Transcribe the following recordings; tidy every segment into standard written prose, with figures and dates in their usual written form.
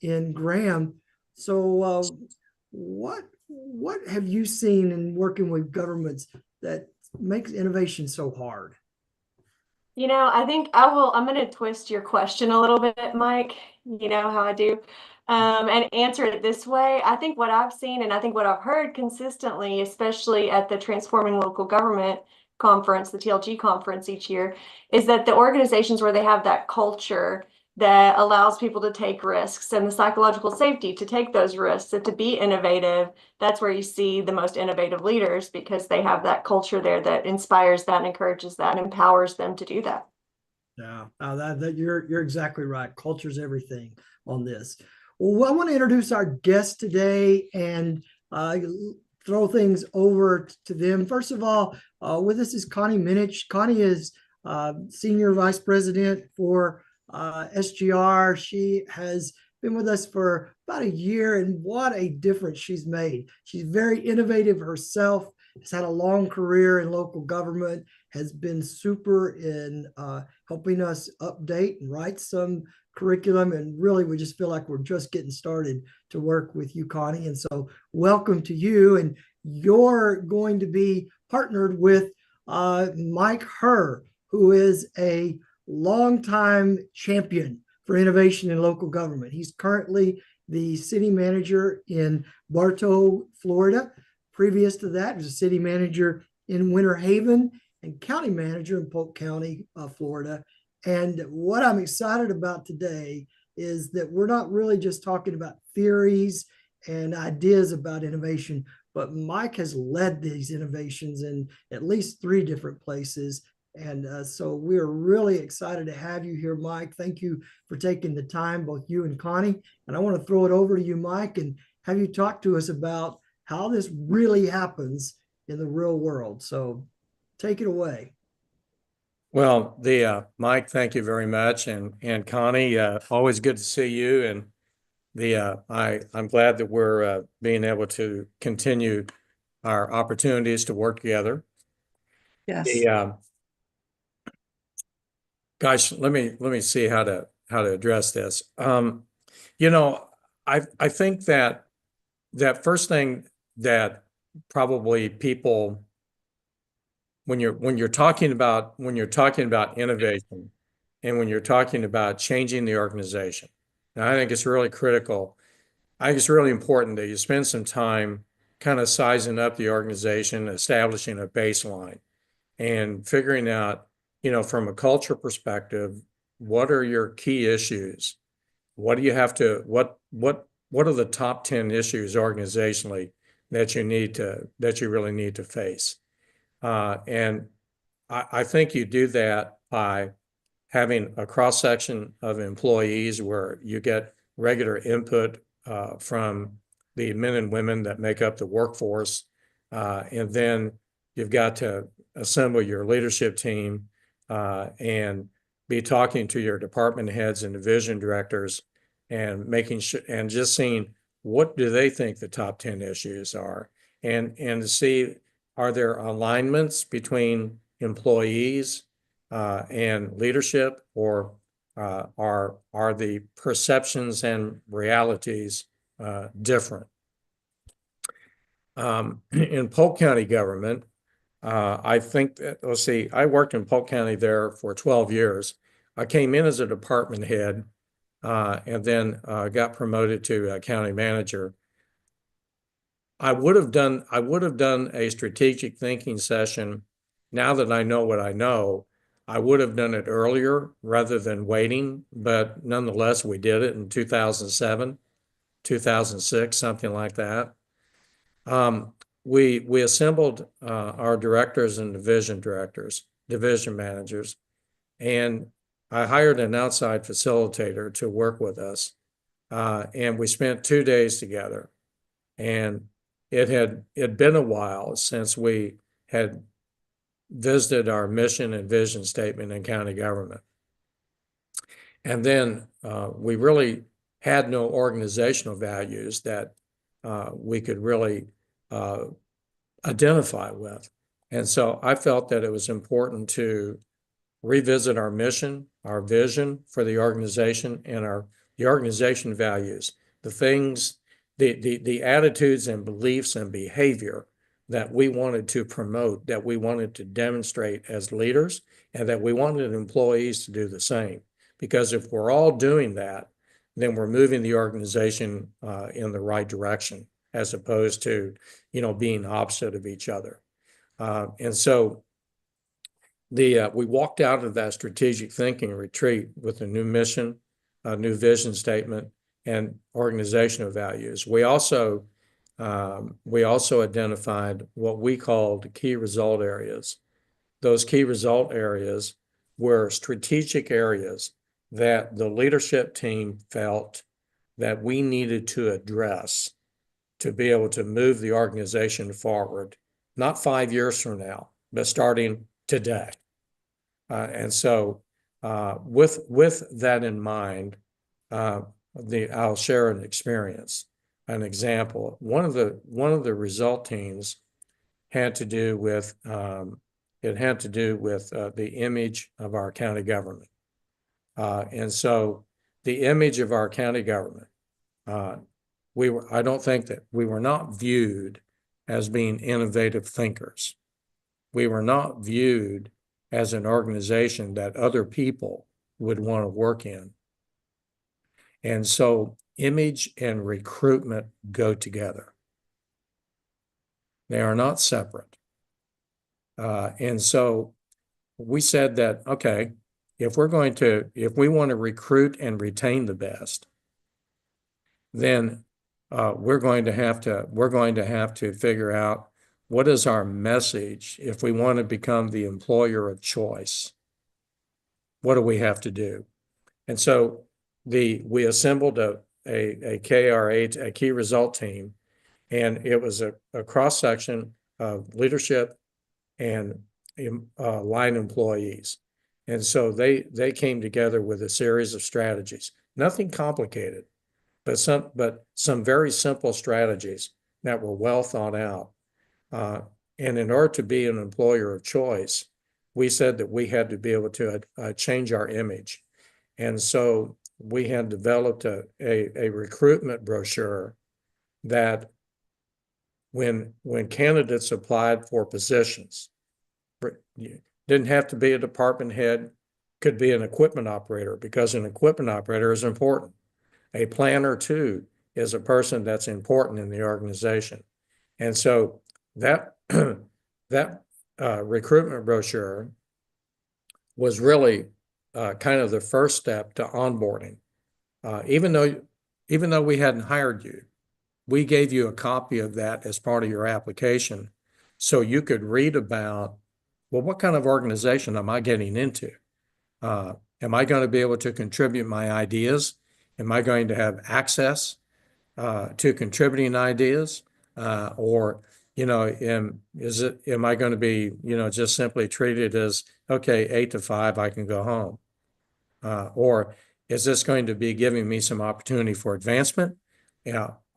over in Graham. So, what have you seen in working with governments that makes innovation so hard? I think I'm going to twist your question a little bit, Mike. You know how I do. And answer it this way. I think what I've seen and I think what I've heard consistently, especially at the Transforming Local Government conference, the TLG conference each year, is that the organizations where they have that culture that allows people to take risks and the psychological safety to take those risks and to be innovative, that's where you see the most innovative leaders because they have that culture there that inspires that and encourages that and empowers them to do that. Yeah, you're exactly right. Culture's everything on this. Well, I want to introduce our guest today and throw things over to them. First of all, with us is Connie Minich. Connie is Senior Vice President for SGR. She has been with us for about a year, and what a difference she's made. She's very innovative herself, has had a long career in local government, has been super in helping us update and write some curriculum. And really, we just feel like we're just getting started to work with you, Connie. And so, welcome to you. And you're going to be partnered with Mike Herr, who is a longtime champion for innovation in local government. He's currently the city manager in Bartow, Florida. Previous to that, he was a city manager in Winter Haven and county manager in Polk County, Florida. And what I'm excited about today is that we're not really just talking about theories and ideas about innovation, but Mike has led these innovations in at least 3 different places. And so we're really excited to have you here, Mike. Thank you for taking the time, both you and Connie. And I want to throw it over to you, Mike, and have you talk to us about how this really happens in the real world. So take it away. Well, Mike, thank you very much, and Connie, always good to see you. And I'm glad that we're being able to continue our opportunities to work together. Yes. The gosh, let me see how to address this. I think that first thing that probably people when you're talking about innovation and when you're talking about changing the organization, and I think it's really critical. I think it's really important that you spend some time kind of sizing up the organization, establishing a baseline, and figuring out, from a culture perspective, what are your key issues? What do you have to what are the top 10 issues organizationally that you really need to face? And I think you do that by having a cross section of employees where you get regular input from the men and women that make up the workforce. And then you've got to assemble your leadership team and be talking to your department heads and division directors and making sure and just seeing what do they think the top 10 issues are, and to see, are there alignments between employees and leadership, or are the perceptions and realities different? In Polk County government, I think that, let's see, I worked in Polk County there for 12 years. I came in as a department head and then got promoted to county manager. I would have done a strategic thinking session. Now that I know what I know, I would have done it earlier rather than waiting, but nonetheless, we did it in 2007, 2006, something like that. We assembled our directors and division managers, and I hired an outside facilitator to work with us. And we spent 2 days together. And it had been a while since we had visited our mission and vision statement in county government. And then we really had no organizational values that we could really identify with. And so I felt that it was important to revisit our mission, our vision for the organization, and our the organization values, the things, the attitudes and beliefs and behavior that we wanted to promote, that we wanted to demonstrate as leaders, and that we wanted employees to do the same. Because if we're all doing that, then we're moving the organization in the right direction, as opposed to, being opposite of each other. And so we walked out of that strategic thinking retreat with a new mission, a new vision statement, and organizational values. We also identified what we called key result areas. Those key result areas were strategic areas that the leadership team felt that we needed to address to be able to move the organization forward, not 5 years from now, but starting today. And so with that in mind, I'll share an experience, an example. One of the result teams had to do with the image of our county government. And so the image of our county government, I don't think that we were not viewed as being innovative thinkers. We were not viewed as an organization that other people would want to work in. And so image and recruitment go together. They are not separate. And so we said that, okay, if we want to recruit and retain the best, then we're going to have to figure out what is our message if we want to become the employer of choice. What do we have to do? And so we assembled a KRA, a key result team, and it was a cross section of leadership and line employees. And so they came together with a series of strategies, nothing complicated, but some very simple strategies that were well thought out. And in order to be an employer of choice, we said that we had to be able to change our image. And so we had developed a recruitment brochure that when candidates applied for positions, didn't have to be a department head, could be an equipment operator, because an equipment operator is important. A planner too is a person that's important in the organization. And so that recruitment brochure was really kind of the first step to onboarding. Even though we hadn't hired you, we gave you a copy of that as part of your application, so you could read about, well, what kind of organization am I getting into? Am I going to be able to contribute my ideas? Am I going to have access to contributing ideas? Or, am I going to be, just simply treated as, okay, 8 to 5, I can go home? Or is this going to be giving me some opportunity for advancement?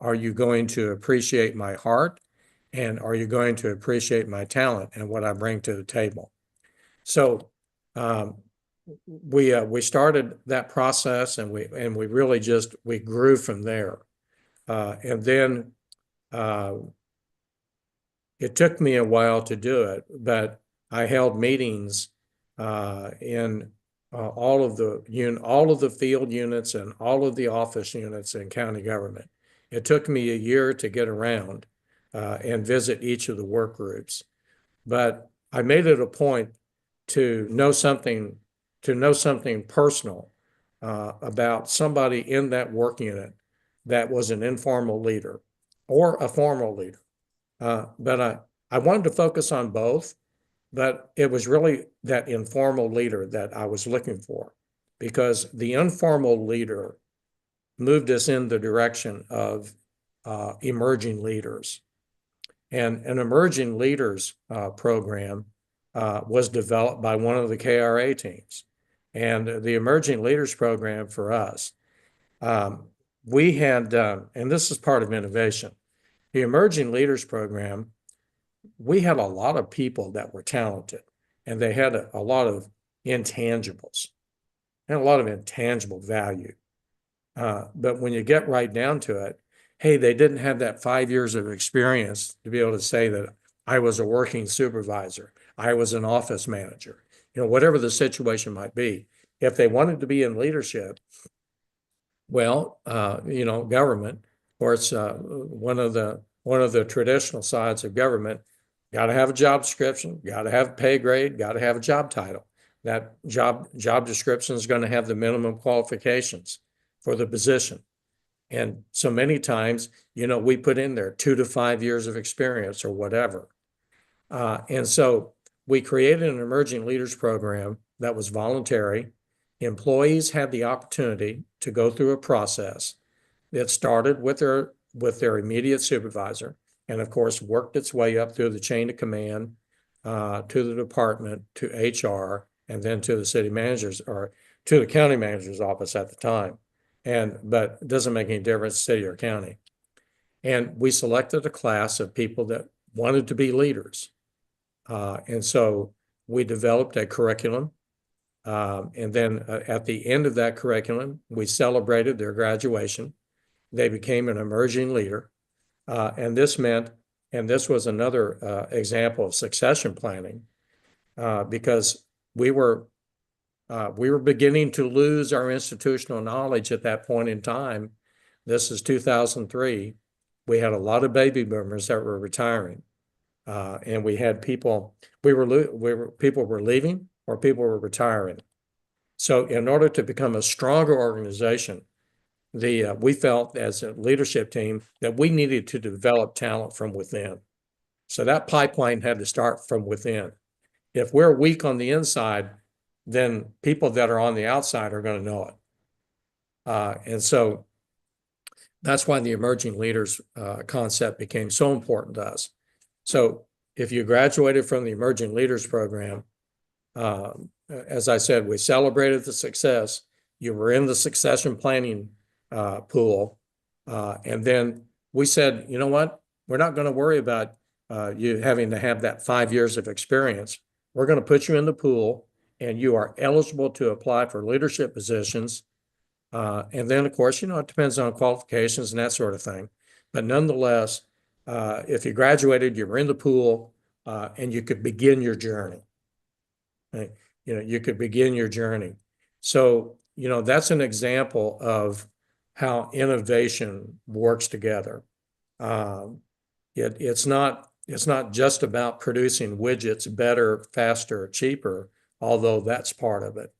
Are you going to appreciate my heart? And are you going to appreciate my talent and what I bring to the table? So we started that process, and we really we grew from there. And then it took me a while to do it, but I held meetings in all of the field units and all of the office units in county government. It took me a year to get around and visit each of the work groups, but I made it a point to know something personal about somebody in that work unit that was an informal leader or a formal leader. But I wanted to focus on both, but it was really that informal leader that I was looking for, because the informal leader moved us in the direction of emerging leaders. And an emerging leaders program was developed by one of the KRA teams. And the emerging leaders program for us, we had, and this is part of innovation, the emerging leaders program, we had a lot of people that were talented, and they had a lot of intangibles and a lot of intangible value. But when you get right down to it, hey, they didn't have that 5 years of experience to be able to say that I was a working supervisor, I was an office manager, whatever the situation might be. If they wanted to be in leadership, well, government, or it's one of the traditional sides of government, got to have a job description, got to have a pay grade, got to have a job title. That job description is going to have the minimum qualifications for the position. And so many times, we put in there 2 to 5 years of experience or whatever. And so we created an emerging leaders program that was voluntary. Employees had the opportunity to go through a process that started with their immediate supervisor, and of course worked its way up through the chain of command, to the department, to HR, and then to the city manager's, or to the county manager's office at the time. But it doesn't make any difference, city or county. And we selected a class of people that wanted to be leaders. And so we developed a curriculum. And then at the end of that curriculum, we celebrated their graduation. They became an emerging leader. And this was another example of succession planning, because we were beginning to lose our institutional knowledge at that point in time. This is 2003. We had a lot of baby boomers that were retiring, and we had people. People were leaving, or people were retiring. So, in order to become a stronger organization, we felt as a leadership team that we needed to develop talent from within. So that pipeline had to start from within. If we're weak on the inside, then people that are on the outside are going to know it. And so that's why the emerging leaders concept became so important to us. So if you graduated from the emerging leaders program, as I said, we celebrated the success. You were in the succession planning pool. And then we said, you know what? We're not going to worry about you having to have that 5 years of experience. We're going to put you in the pool, and you are eligible to apply for leadership positions. And then, of course, it depends on qualifications and that sort of thing. But nonetheless, if you graduated, you were in the pool, and you could begin your journey. Right? You could begin your journey. So, that's an example of how innovation works together. It's not just about producing widgets better, faster, cheaper, although that's part of it.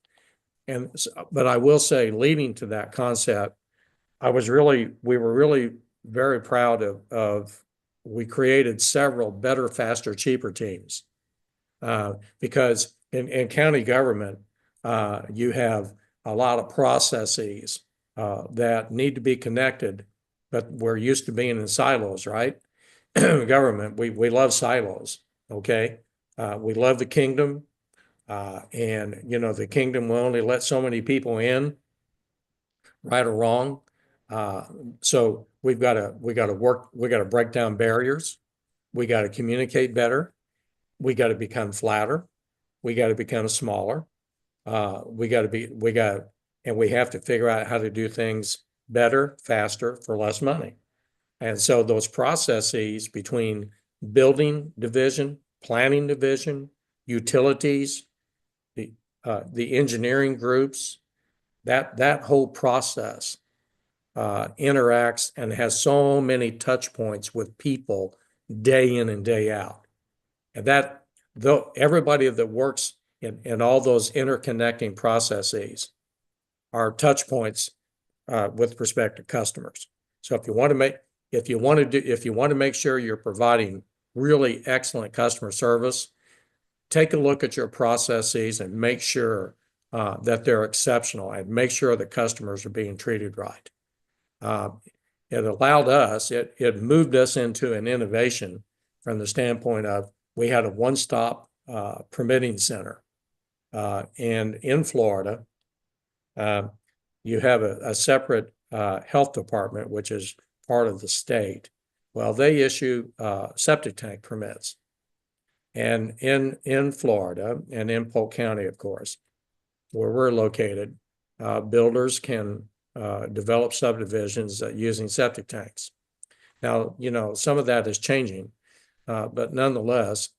But I will say, leading to that concept, we were really very proud of we created several better, faster, cheaper teams. Because in county government, you have a lot of processes that need to be connected, but we're used to being in silos, right? Government, we love silos, okay? We love the kingdom, and the kingdom will only let so many people in, right or wrong. So we got to break down barriers. We got to communicate better. We got to become flatter. We got to become smaller. And we have to figure out how to do things better, faster, for less money. And so those processes between building division, planning division, utilities, the engineering groups, that whole process interacts and has so many touch points with people day in and day out. And everybody that works in all those interconnecting processes are touch points with respect to customers. So if you want to make sure you're providing really excellent customer service, take a look at your processes and make sure that they're exceptional, and make sure the customers are being treated right. It moved us into an innovation from the standpoint of we had a one-stop permitting center. And in Florida, you have a separate health department, which is part of the state. Well, they issue septic tank permits. And in Florida and in Polk County, of course, where we're located, builders can develop subdivisions using septic tanks. Now, some of that is changing, but nonetheless,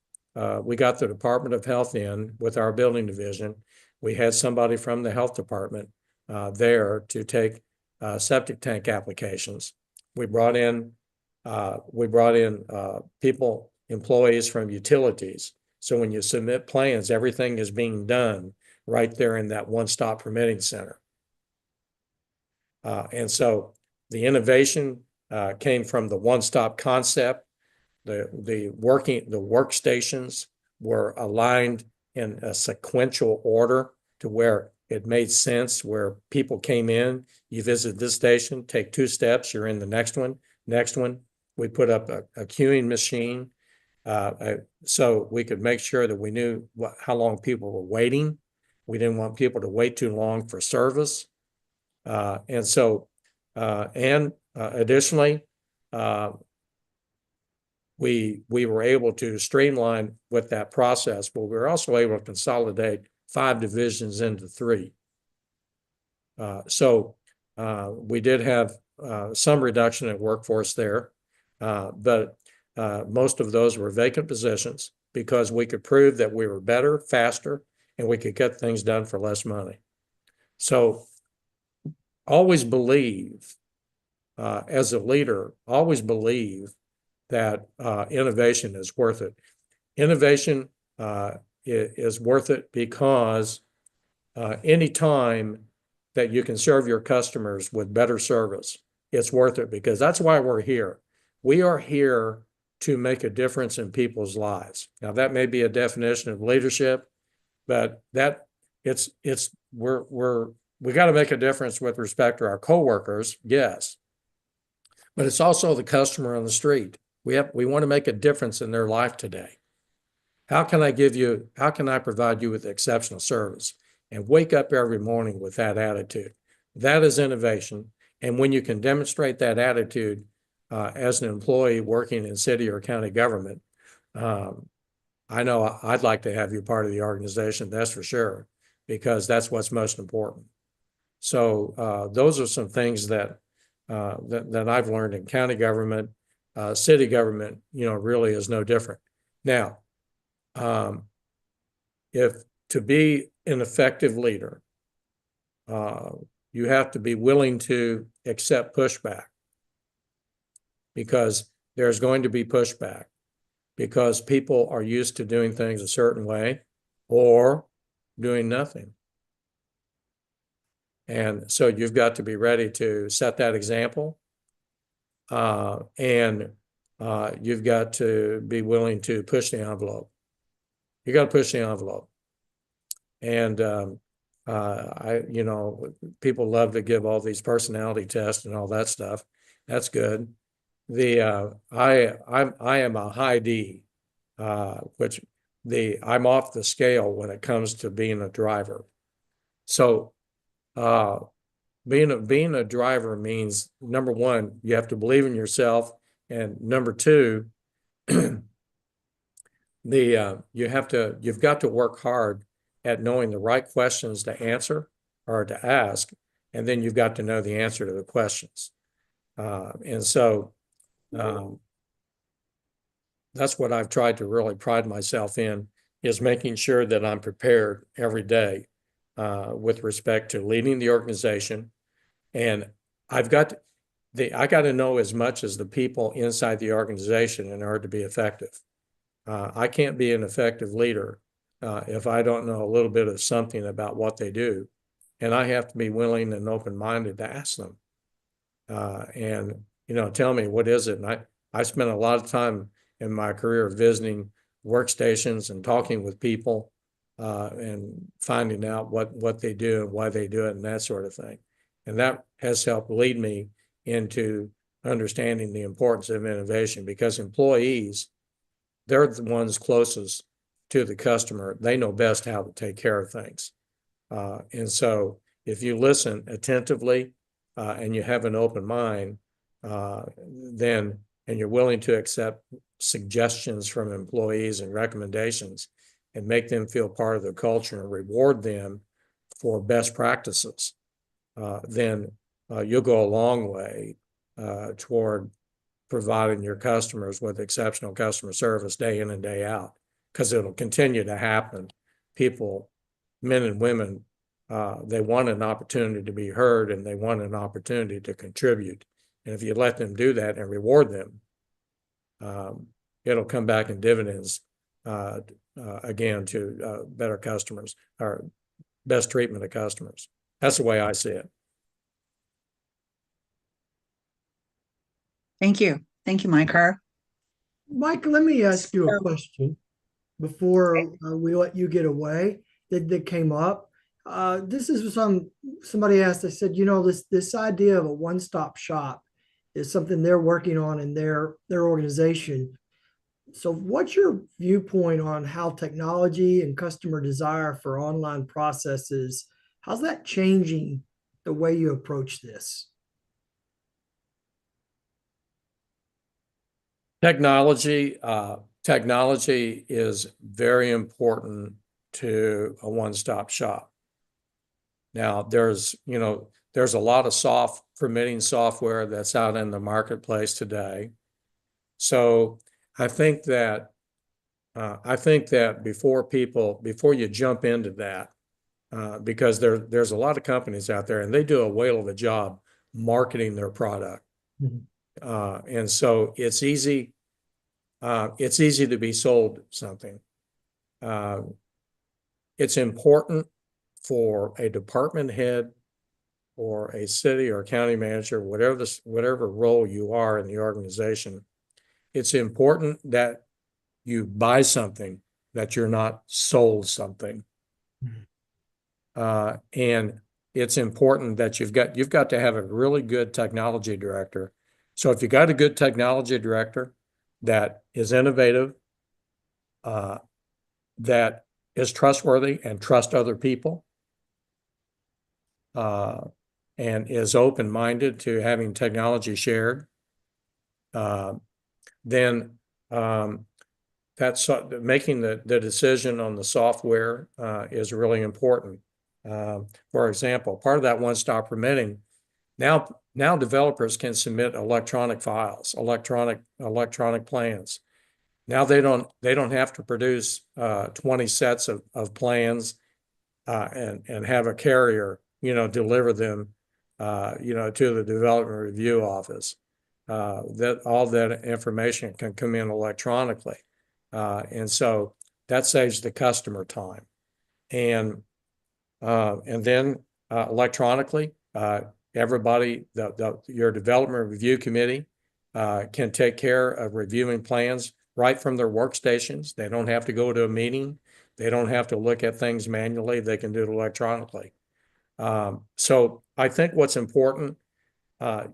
we got the Department of Health in with our building division. We had somebody from the health department there to take septic tank applications. We brought in people, employees from utilities. So when you submit plans, everything is being done right there in that one-stop permitting center. And so the innovation came from the one-stop concept. The workstations were aligned in a sequential order to where it made sense, where people came in, you visit this station, take 2 steps, you're in the next one. We put up a queuing machine so we could make sure that we knew how long people were waiting. We didn't want people to wait too long for service. Additionally, we were able to streamline with that process, but we were also able to consolidate 5 divisions into 3. We did have some reduction in workforce there, but most of those were vacant positions because we could prove that we were better, faster, and we could get things done for less money. So always believe, as a leader, always believe that innovation is worth it. Innovation is worth it because any time that you can serve your customers with better service, it's worth it, because that's why we're here. We are here to make a difference in people's lives. Now, that may be a definition of leadership, but we got to make a difference with respect to our coworkers, yes, but it's also the customer on the street. We want to make a difference in their life today. How can I provide you with exceptional service and wake up every morning with that attitude? That is innovation. And when you can demonstrate that attitude as an employee working in city or county government, I know I'd like to have you part of the organization, that's for sure, because that's what's most important. So those are some things that I've learned in county government. City government, really is no different. Now, if to be an effective leader, you have to be willing to accept pushback, because there's going to be pushback, because people are used to doing things a certain way or doing nothing. And so you've got to be ready to set that example. And you've got to be willing to push the envelope. You got to push the envelope. And people love to give all these personality tests and all that stuff. That's good. I am a high D, I'm off the scale when it comes to being a driver. So being a driver means, number one, you have to believe in yourself, and number two, you've got to work hard at knowing the right questions to answer or to ask, and then you've got to know the answer to the questions. That's what I've tried to really pride myself in, is making sure that I'm prepared every day with respect to leading the organization. And I got to know as much as the people inside the organization in order to be effective. I can't be an effective leader if I don't know a little bit of something about what they do. And I have to be willing and open-minded to ask them. And tell me, what is it? And I spent a lot of time in my career visiting workstations and talking with people and finding out what they do and why they do it and that sort of thing. And that has helped lead me into understanding the importance of innovation, because employees, they're the ones closest to the customer. They know best how to take care of things. And so if you listen attentively and you have an open mind, and you're willing to accept suggestions from employees and recommendations and make them feel part of the culture and reward them for best practices, then you'll go a long way toward providing your customers with exceptional customer service day in and day out, because it'll continue to happen. People, men and women, they want an opportunity to be heard, and they want an opportunity to contribute. And if you let them do that and reward them, it'll come back in dividends again to better customers, or best treatment of customers. That's the way I see it. Thank you. Thank you, Mike. Herr. Mike, let me ask you a question before we let you get away that came up. This is somebody asked, they said, this idea of a one-stop shop is something they're working on in their organization. So what's your viewpoint on how technology and customer desire for online processes, how's that changing the way you approach this? Technology is very important to a one-stop shop. Now, there's a lot of permitting software that's out in the marketplace today. So I think that before you jump into that, because there's a lot of companies out there, and they do a whale of a job marketing their product. Mm-hmm. And so it's easy to be sold something. It's important for a department head or a city or county manager, whatever role you are in the organization. It's important that you buy something, that you're not sold something. Mm-hmm. And it's important that you've got to have a really good technology director. So if you got a good technology director that is innovative, that is trustworthy and trust other people, and is open-minded to having technology shared, then that's making the decision on the software is really important. For example, part of that one-stop permitting, now developers can submit electronic files, electronic plans. Now they don't have to produce 20 sets of plans and have a carrier deliver them to the development review office. That all that information can come in electronically, and so that saves the customer time. And then electronically, everybody, your development review committee can take care of reviewing plans right from their workstations. They don't have to go to a meeting. They don't have to look at things manually. They can do it electronically. So I think what's important, I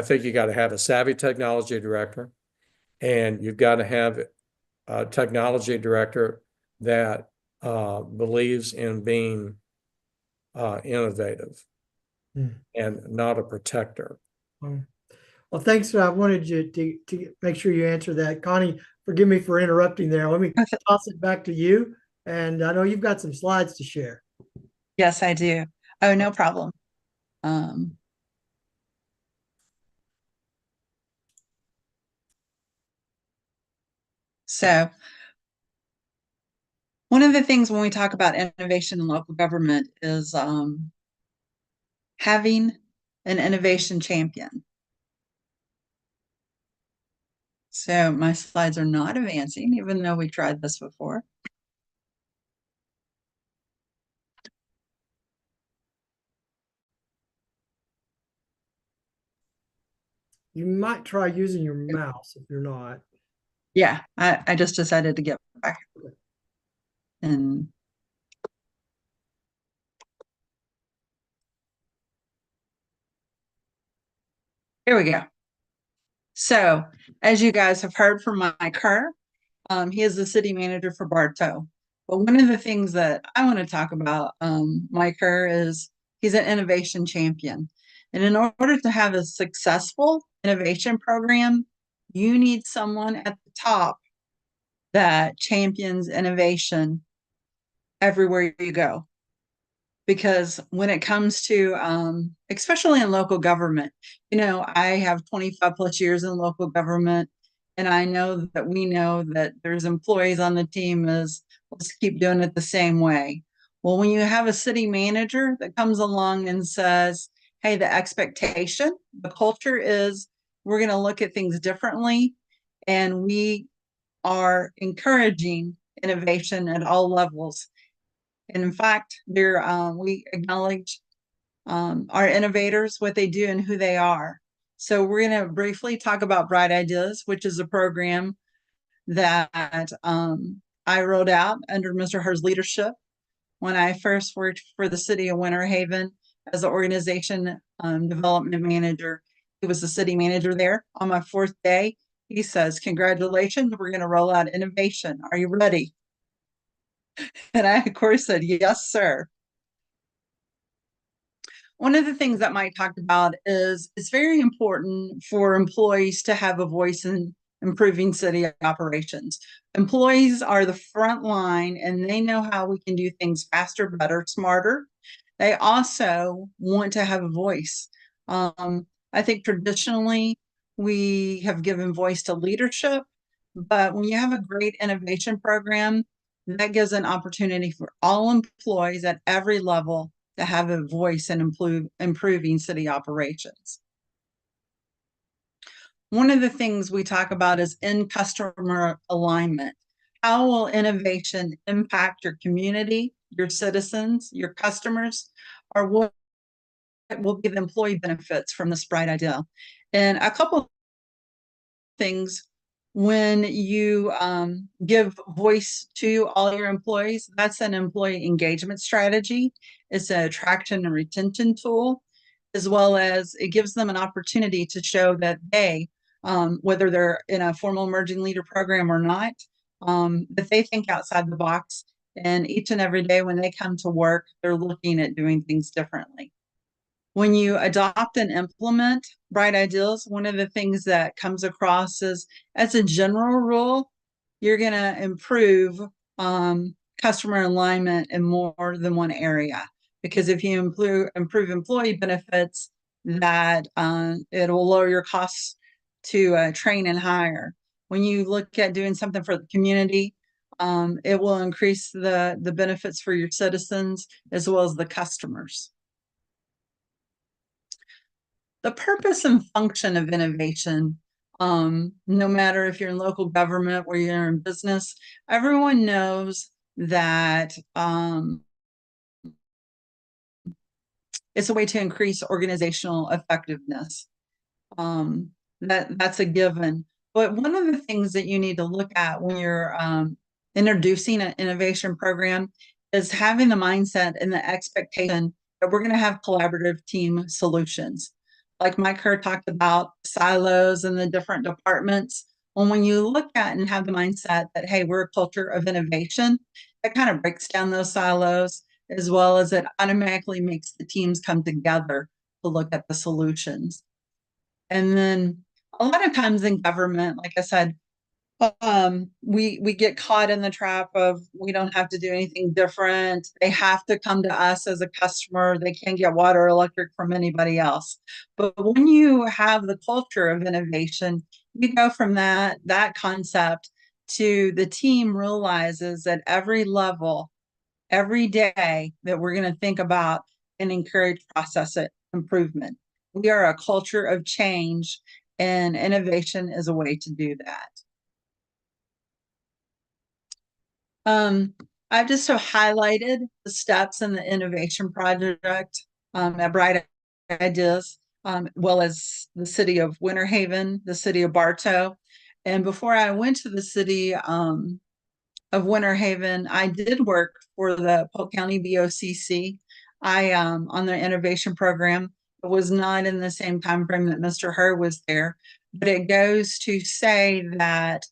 think you got to have a savvy technology director, and you've got to have a technology director that believes in being innovative and not a protector. Well, thanks. I wanted you to make sure you answer that. Connie, forgive me for interrupting there. Let me toss it back to you. And I know you've got some slides to share. Yes, I do. Oh, no problem. So one of the things when we talk about innovation in local government is having an innovation champion. So my slides are not advancing, even though we tried this before. You might try using your mouse if you're not. Yeah, I just decided to get back. And here we go. So as you guys have heard from Mike Herr, he is the city manager for Bartow. But one of the things that I want to talk about, Mike Herr, is he's an innovation champion. And in order to have a successful innovation program, you need someone at the top that champions innovation everywhere you go. because when it comes to, especially in local government, I have 25 plus years in local government, and I know that we know that there's employees on the team is let's keep doing it the same way. Well, when you have a city manager that comes along and says, hey, the expectation, the culture is we're going to look at things differently, and we are encouraging innovation at all levels. And in fact, we acknowledge our innovators, what they do, and who they are. So we're going to briefly talk about Bright Ideas, which is a program that I wrote out under Mr. Herr's leadership when I first worked for the city of Winter Haven as the organization development manager. He was the city manager there. On my 4th day, he says, congratulations, we're going to roll out innovation. Are you ready? And I, of course, said, yes, sir. One of the things that Mike talked about is it's very important for employees to have a voice in improving city operations. Employees are the front line, and they know how we can do things faster, better, smarter. They also want to have a voice. I think traditionally we have given voice to leadership, but when you have a great innovation program, that gives an opportunity for all employees at every level to have a voice in improving city operations. One of the things we talk about is in customer alignment. How will innovation impact your community, your citizens, your customers, or what will be the employee benefits from this bright idea? And a couple of things, when you give voice to all your employees, that's an employee engagement strategy. It's an attraction and retention tool, as well as it gives them an opportunity to show that they, whether they're in a formal emerging leader program or not, that they think outside the box. And each and every day when they come to work, they're looking at doing things differently. When you adopt and implement bright ideas, one of the things that comes across is, as a general rule, you're going to improve customer alignment in more than one area. Because if you improve employee benefits, that it will lower your costs to train and hire. When you look at doing something for the community, it will increase the benefits for your citizens as well as the customers. The purpose and function of innovation, no matter if you're in local government or you're in business, everyone knows that it's a way to increase organizational effectiveness. That's a given. But one of the things that you need to look at when you're introducing an innovation program is having the mindset and the expectation that we're going to have collaborative team solutions. Like Mike Herr talked about silos and the different departments. Well, when you look at and have the mindset that, hey, we're a culture of innovation, that kind of breaks down those silos, as well as it automatically makes the teams come together to look at the solutions. And then a lot of times in government, like I said, we get caught in the trap of we don't have to do anything different. They have to come to us as a customer. They can't get water or electric from anybody else. But when you have the culture of innovation, you go from that concept to the team realizes at every level, every day, that we're going to think about and encourage process improvement. We are a culture of change, and innovation is a way to do that. I've just highlighted the steps in the innovation project at Bright Ideas, well as the city of Winter Haven, the city of Bartow. And before I went to the city of Winter Haven, I did work for the Polk County BOCC. On their innovation program. It was not in the same time frame that Mr. Herr was there, but it goes to say that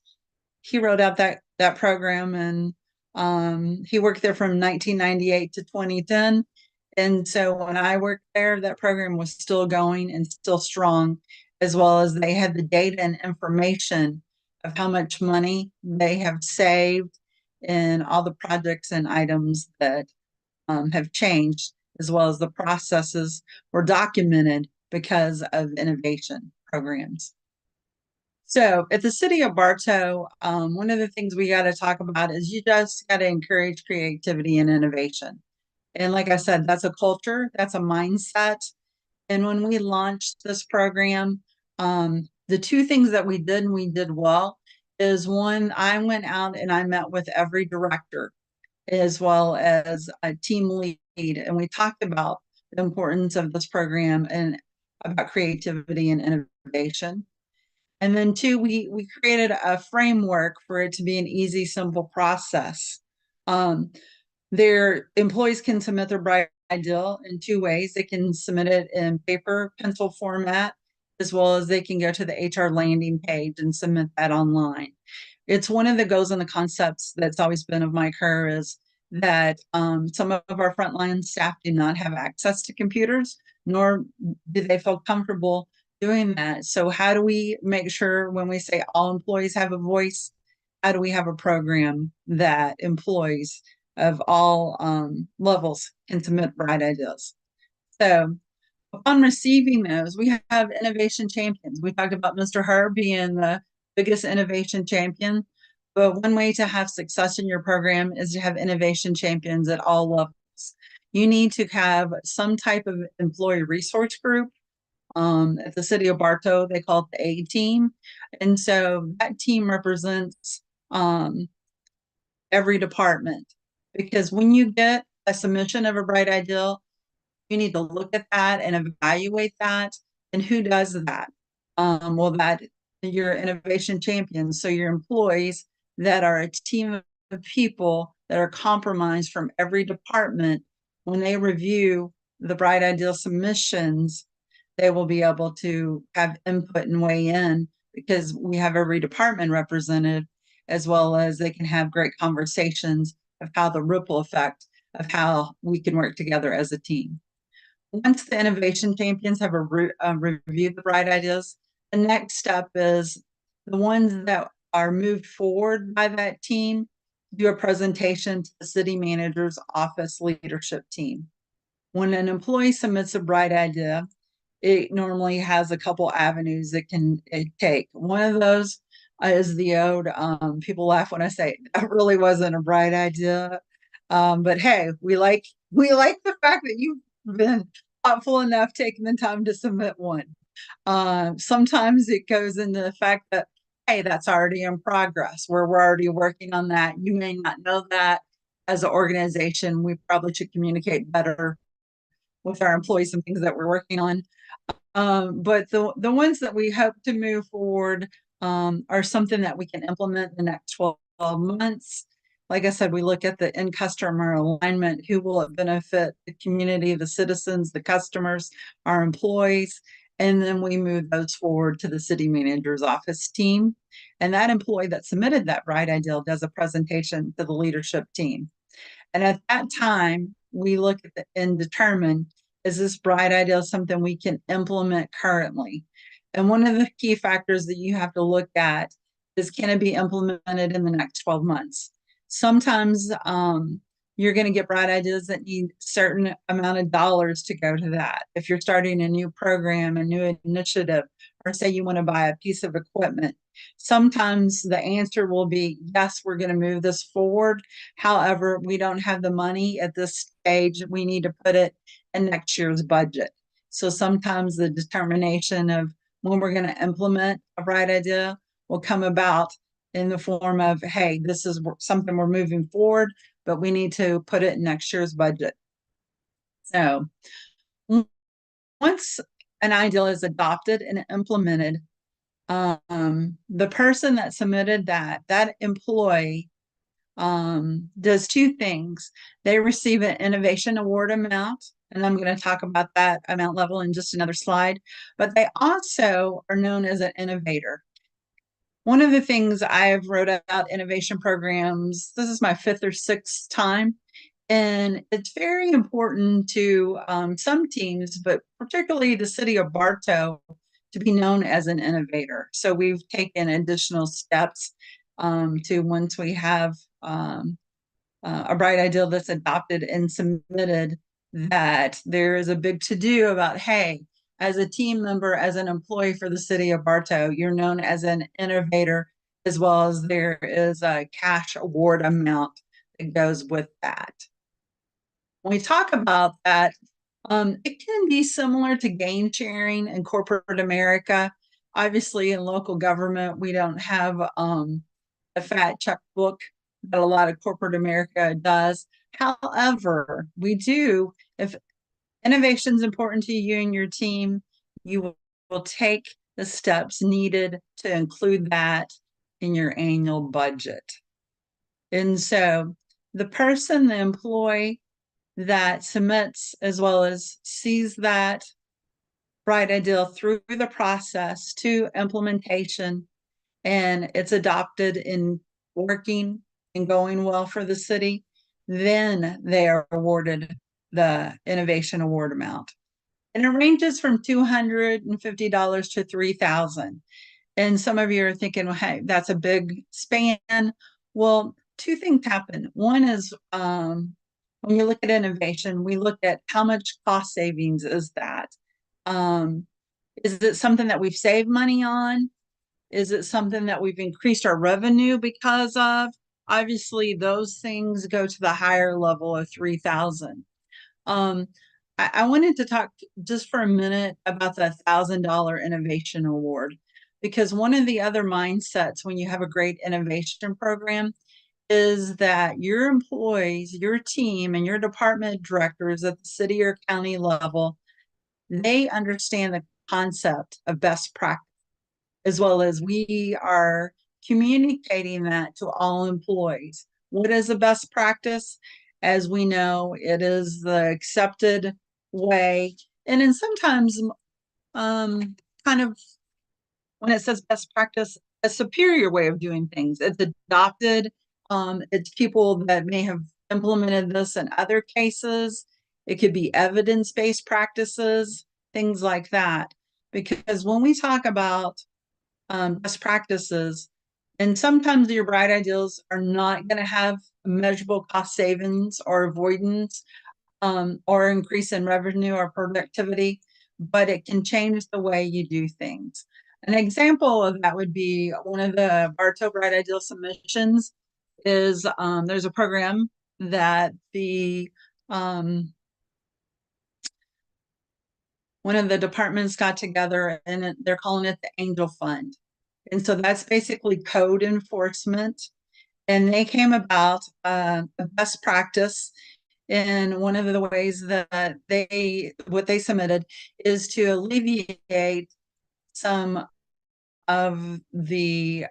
he wrote out that program, and he worked there from 1998 to 2010. And so when I worked there, that program was still going and still strong, as well as they had the data and information of how much money they have saved in all the projects and items that have changed. as well as the processes were documented because of innovation programs. So at the City of Bartow, one of the things we got to talk about is you just got to encourage creativity and innovation. And like I said, that's a culture, that's a mindset. And when we launched this program, the two things that we did and we did well is one, I went out and I met with every director as well as a team lead, and we talked about the importance of this program and about creativity and innovation. And then two, we created a framework for it to be an easy, simple process. Their employees can submit their bright ideal in two ways. They can submit it in paper, pencil format, as well as they can go to the HR landing page and submit that online. It's one of the goals and the concepts that's always been of my career is that some of our frontline staff do not have access to computers, nor do they feel comfortable doing that. So how do we make sure when we say all employees have a voice, how do we have a program that employees of all levels can submit bright ideas? So upon receiving those, we have innovation champions. We talked about Mr. Herr being the biggest innovation champion, but one way to have success in your program is to have innovation champions at all levels. You need to have some type of employee resource group. At the City of Bartow, they call it the A team. And so that team represents every department, because when you get a submission of a bright idea, you need to look at that and evaluate that. And who does that? Well, that your innovation champions. So your employees that are a team of people that are compromised from every department, when they review the bright idea submissions, they will be able to have input and weigh in, because we have every department represented, as well as they can have great conversations of how the ripple effect of how we can work together as a team. Once the innovation champions have reviewed the bright ideas, the next step is the ones that are moved forward by that team do a presentation to the city manager's office leadership team. When an employee submits a bright idea, it normally has a couple avenues it can take. One of those is the old, people laugh when I say that really wasn't a bright idea. But hey, we like the fact that you've been thoughtful enough taking the time to submit one. Sometimes it goes into the fact that, hey, that's already in progress, where we're already working on that. You may not know that. As an organization, we probably should communicate better with our employees and things that we're working on. But the ones that we hope to move forward are something that we can implement in the next 12 months. Like I said, we look at the end customer alignment. Who will it benefit? The community, the citizens, the customers, our employees. And then we move those forward to the city manager's office team. And that employee that submitted that bright idea does a presentation to the leadership team. And at that time, we look at and determine, is this bright idea something we can implement currently? And one of the key factors that you have to look at is, can it be implemented in the next 12 months? Sometimes you're going to get bright ideas that need a certain amount of dollars to go to that. If you're starting a new program, a new initiative, or say you want to buy a piece of equipment, sometimes the answer will be, yes, we're going to move this forward. However, we don't have the money at this stage. We need to put it in next year's budget. So sometimes the determination of when we're going to implement a bright idea will come about in the form of, hey, this is something we're moving forward, but we need to put it in next year's budget. So once an idea is adopted and implemented, the person that submitted that employee does two things. They receive an innovation award amount, and I'm going to talk about that amount level in just another slide, but they also are known as an innovator. One of the things I've wrote about innovation programs, this is my 5th or 6th time, and it's very important to some teams, but particularly the City of Bartow, to be known as an innovator. So we've taken additional steps to, once we have a bright idea that's adopted and submitted, that there is a big to-do about, hey, as a team member, as an employee for the city of Bartow, you're known as an innovator, as well as there is a cash award amount that goes with that. When we talk about that, it can be similar to gain sharing in corporate America. Obviously, in local government, we don't have a fat checkbook that a lot of corporate America does. However, we do, if innovation is important to you and your team, you will take the steps needed to include that in your annual budget. And so the person, the employee that submits as well as sees that bright idea through the process to implementation, and it's adopted in working and going well for the city, then they are awarded the innovation award amount. And it ranges from $250 to $3,000. And some of you are thinking, well, hey, that's a big span. Well, two things happen. One is when you look at innovation, we look at how much cost savings is that. Is it something that we've saved money on? Is it something that we've increased our revenue because of? Obviously, those things go to the higher level of 3,000. I wanted to talk just for a minute about the $1,000 innovation award, because one of the other mindsets when you have a great innovation program is that your employees, your team, and your department directors at the city or county level, they understand the concept of best practice, as well as we are communicating that to all employees. What is a best practice? As we know, it is the accepted way, and then sometimes kind of when it says best practice, a superior way of doing things. It's adopted. It's people that may have implemented this in other cases. It could be evidence-based practices, things like that. Because when we talk about best practices, and sometimes your bright ideas are not going to have measurable cost savings or avoidance or increase in revenue or productivity, but it can change the way you do things. An example of that would be one of the Bartow Bright Ideal submissions is there's a program that the one of the departments got together, and they're calling it the Angel Fund. And so that's basically code enforcement. And they came about a best practice. And one of the ways that what they submitted is to alleviate some of the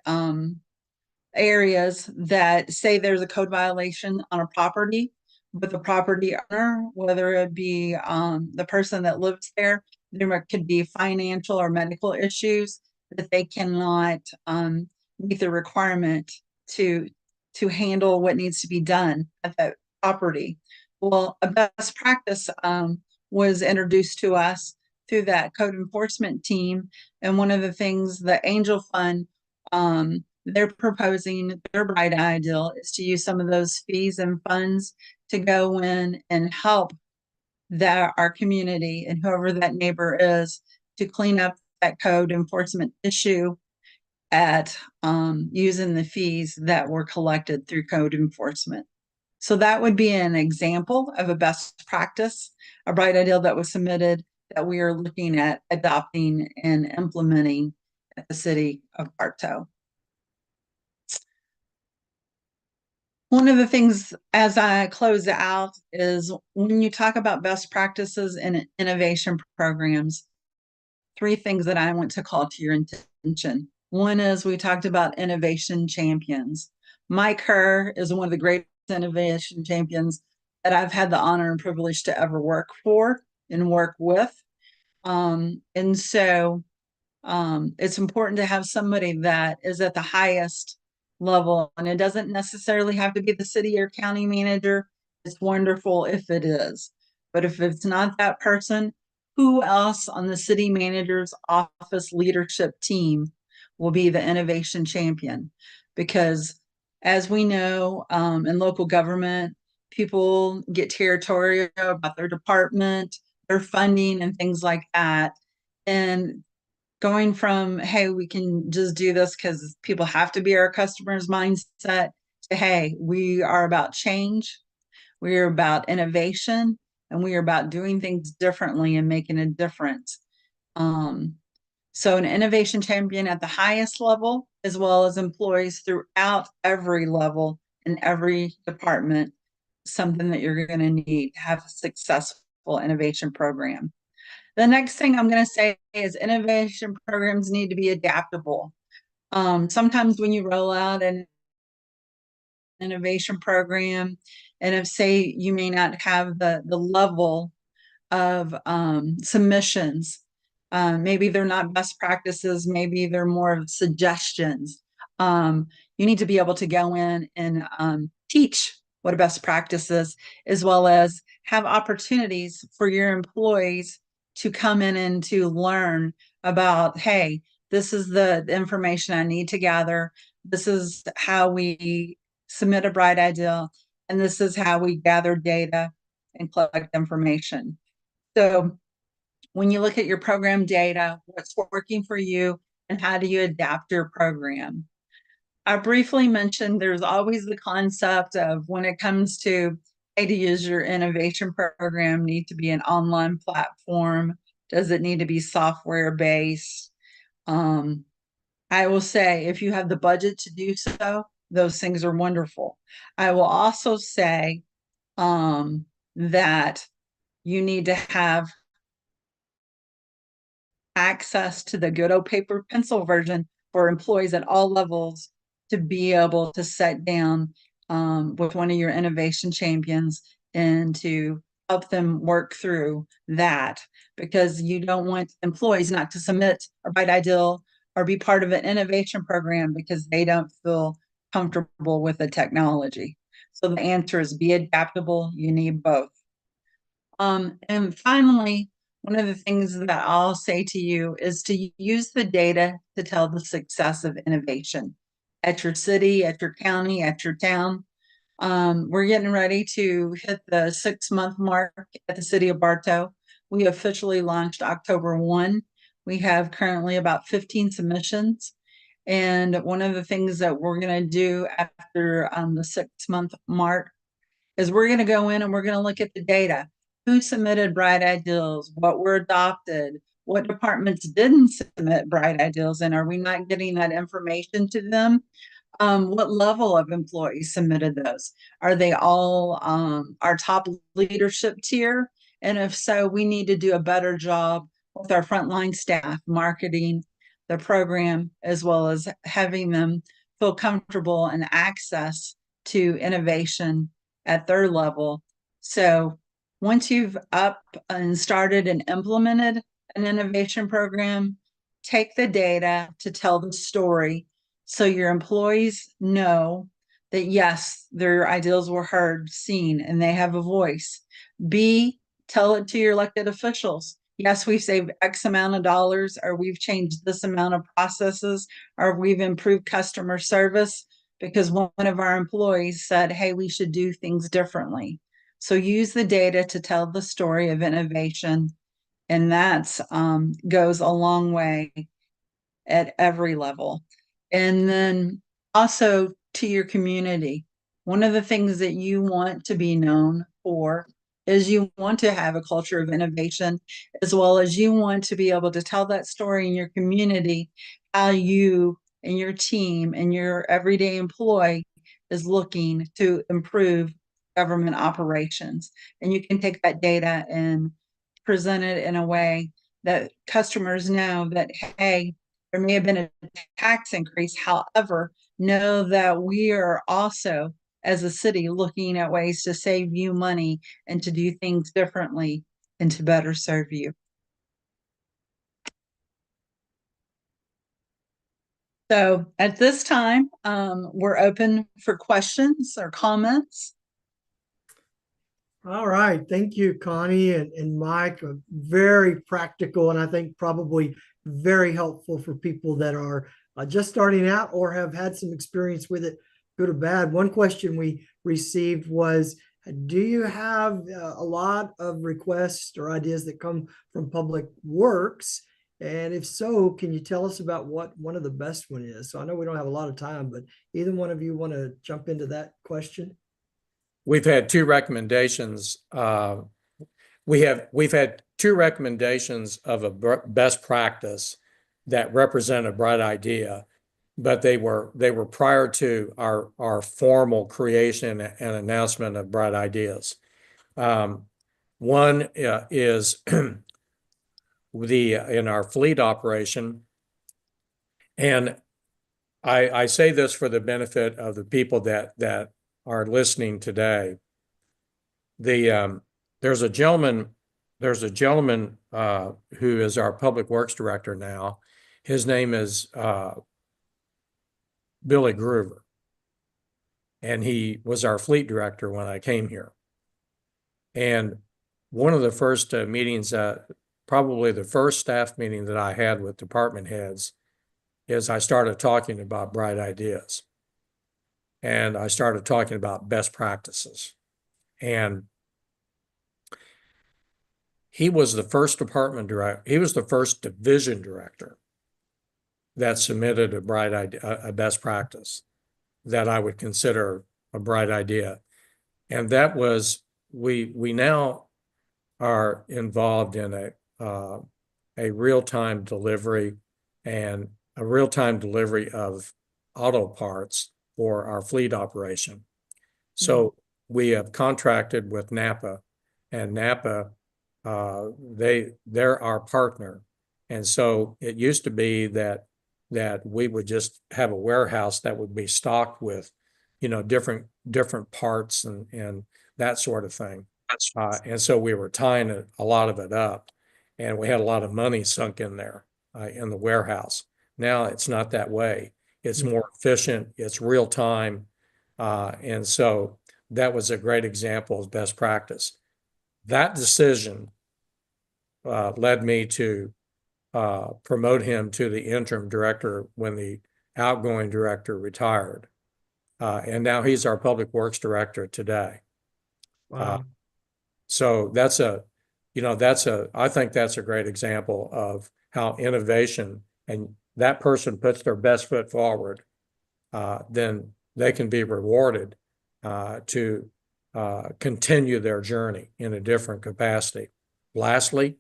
areas that say there's a code violation on a property, but the property owner, whether it be the person that lives there could be financial or medical issues that they cannot meet the requirement to handle what needs to be done at that property. Well, a best practice was introduced to us through that code enforcement team. And one of the things the Angel Fund, they're proposing, their bright ideal is to use some of those fees and funds to go in and help our community and whoever that neighbor is to clean up that code enforcement issue at using the fees that were collected through code enforcement. So that would be an example of a best practice, a bright ideal that was submitted that we are looking at adopting and implementing at the city of Bartow. One of the things as I close out is when you talk about best practices and innovation programs, three things that I want to call to your attention. One is we talked about innovation champions. Mike Herr is one of the great innovation champions that I've had the honor and privilege to ever work for and work with. And so it's important to have somebody that is at the highest level, and it doesn't necessarily have to be the city or county manager. It's wonderful if it is, but if it's not that person, who else on the city manager's office leadership team will be the innovation champion? Because as we know, in local government, people get territorial about their department, their funding, and things like that. And going from, hey, we can just do this because people have to be our customers mindset, to, hey, we are about change, we are about innovation, and we are about doing things differently and making a difference. So an innovation champion at the highest level, as well as employees throughout every level in every department, something that you're going to need to have a successful innovation program. The next thing I'm going to say is innovation programs need to be adaptable. Sometimes when you roll out an innovation program, and if, say, you may not have the level of submissions, maybe they're not best practices, maybe they're more of suggestions. You need to be able to go in and teach what a best practice is, as well as have opportunities for your employees to come in and to learn about, hey, this is the information I need to gather. This is how we submit a bright idea, and this is how we gather data and collect information. So when you look at your program data, what's working for you, and how do you adapt your program? I briefly mentioned there's always the concept of, when it comes to, hey, to use your innovation program, need to be an online platform? Does it need to be software based? I will say, if you have the budget to do so, those things are wonderful. I will also say that you need to have access to the good old paper pencil version for employees at all levels to be able to sit down with one of your innovation champions and to help them work through that, because you don't want employees not to submit a right idea or be part of an innovation program because they don't feel comfortable with the technology. So the answer is be adaptable. You need both. And finally, one of the things that I'll say to you is to use the data to tell the success of innovation at your city, at your county, at your town. We're getting ready to hit the 6-month mark at the City of Bartow. We officially launched October 1. We have currently about 15 submissions. And one of the things that we're going to do after the 6-month mark is we're going to go in and we're going to look at the data. Who submitted bright ideas? What were adopted? What departments didn't submit bright ideas? And are we not getting that information to them? What level of employees submitted those? Are they all our top leadership tier? And if so, we need to do a better job with our frontline staff, marketing the program, as well as having them feel comfortable and access to innovation at their level. So once you've up and started and implemented an innovation program, take the data to tell the story so your employees know that, yes, their ideas were heard, seen, and they have a voice. B, tell it to your elected officials. Yes, we've saved X amount of dollars, or we've changed this amount of processes, or we've improved customer service because one of our employees said, hey, we should do things differently. So use the data to tell the story of innovation, and that goes a long way at every level. And then also to your community. One of the things that you want to be known for is you want to have a culture of innovation, as well as you want to be able to tell that story in your community, how you and your team and your everyday employee is looking to improve government operations. And you can take that data and present it in a way that customers know that, hey, there may have been a tax increase. However, know that we are also, as a city, looking at ways to save you money and to do things differently and to better serve you. So at this time, we're open for questions or comments. All right. Thank you, Connie and Mike. Very practical, and I think probably very helpful for people that are just starting out or have had some experience with it, good or bad. One question we received was, Do you have a lot of requests or ideas that come from Public Works? And if so, can you tell us about what one of the best one is? So I know we don't have a lot of time, but either one of you want to jump into that question? We've had two recommendations. We've had two recommendations of a best practice that represent a bright idea, but they were prior to our formal creation and announcement of bright ideas. One is in our fleet operation, and I say this for the benefit of the people that are listening today. There's a gentleman who is our public works director now. His name is Billy Groover, and he was our fleet director when I came here. And one of the first meetings, probably the first staff meeting that I had with department heads, is I started talking about bright ideas. And I started talking about best practices. And he was the first department director, he was the first division director that submitted a bright idea, a best practice that I would consider a bright idea. And that was, we now are involved in a real-time delivery and a real-time delivery of auto parts for our fleet operation. So we have contracted with Napa, and Napa, they're our partner. And so it used to be that we would just have a warehouse that would be stocked with, different parts and that sort of thing. And so we were tying a lot of it up, and we had a lot of money sunk in there in the warehouse. Now it's not that way. It's more efficient. It's real time. And so that was a great example of best practice. That decision led me to promote him to the interim director when the outgoing director retired. And now he's our public works director today. Wow. So I think that's a great example of how innovation, and that person puts their best foot forward, then they can be rewarded to continue their journey in a different capacity. Lastly,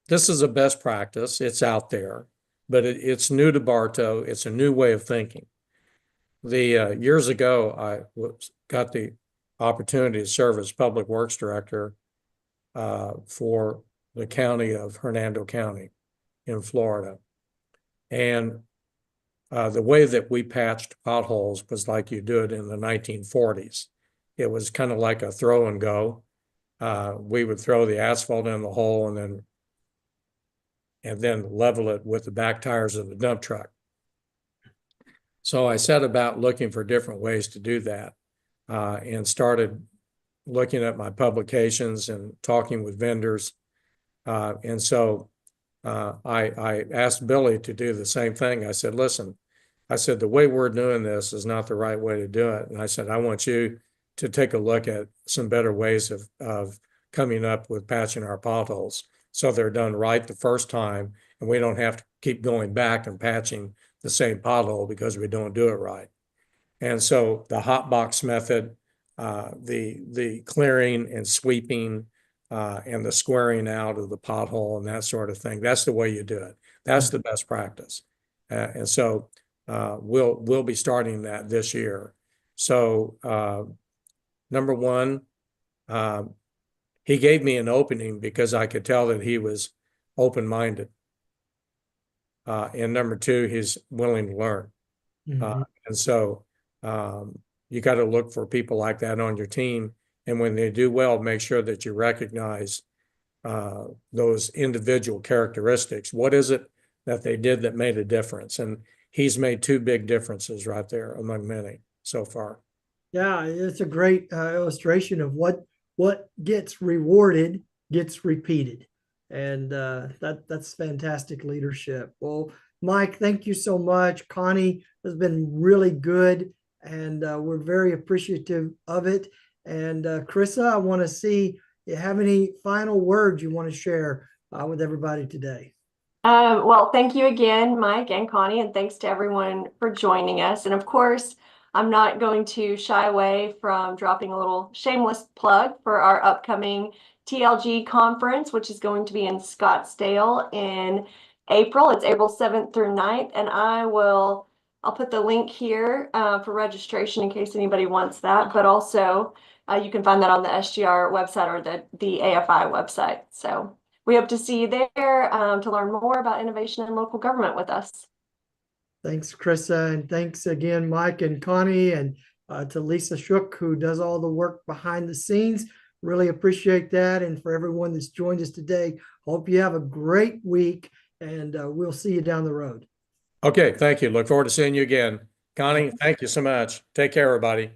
this is a best practice. It's out there, but it's new to Bartow. It's a new way of thinking. Years ago, I got the opportunity to serve as public works director for the county of Hernando County in Florida. And the way that we patched potholes was like you do it in the 1940s. It was kind of like a throw and go. We would throw the asphalt in the hole and then level it with the back tires of the dump truck. So I set about looking for different ways to do that, and started looking at my publications and talking with vendors. And so I asked Billy to do the same thing. I said, listen, the way we're doing this is not the right way to do it. And I said, I want you to take a look at some better ways of coming up with patching our potholes so they're done right the first time, and we don't have to keep going back and patching the same pothole because we don't do it right. And so the hot box method, the clearing and sweeping, and the squaring out of the pothole and that sort of thing, that's the way you do it. That's the best practice. And so we'll be starting that this year. So number one, he gave me an opening because I could tell that he was open-minded. And number two, he's willing to learn. And so you got to look for people like that on your team. And when they do well, make sure that you recognize those individual characteristics. What is it that they did that made a difference? And he's made two big differences right there among many so far. Yeah, it's a great illustration of what gets rewarded gets repeated. And that's fantastic leadership. Well, Mike, thank you so much. Connie has been really good and we're very appreciative of it. And Carissa, I want to see you have any final words you want to share with everybody today. Well, thank you again, Mike and Connie, and thanks to everyone for joining us. And of course, I'm not going to shy away from dropping a little shameless plug for our upcoming TLG conference, which is going to be in Scottsdale in April. It's April 7th through 9th, and I'll put the link here for registration in case anybody wants that, but also you can find that on the SGR website or the AFI website. So we hope to see you there to learn more about innovation in local government with us. Thanks, Carissa, and thanks again, Mike and Connie, and to Lisa Shook, who does all the work behind the scenes. Really appreciate that. And for everyone that's joined us today, hope you have a great week, and we'll see you down the road. Okay, thank you. Look forward to seeing you again. Connie, thank you so much. Take care, everybody.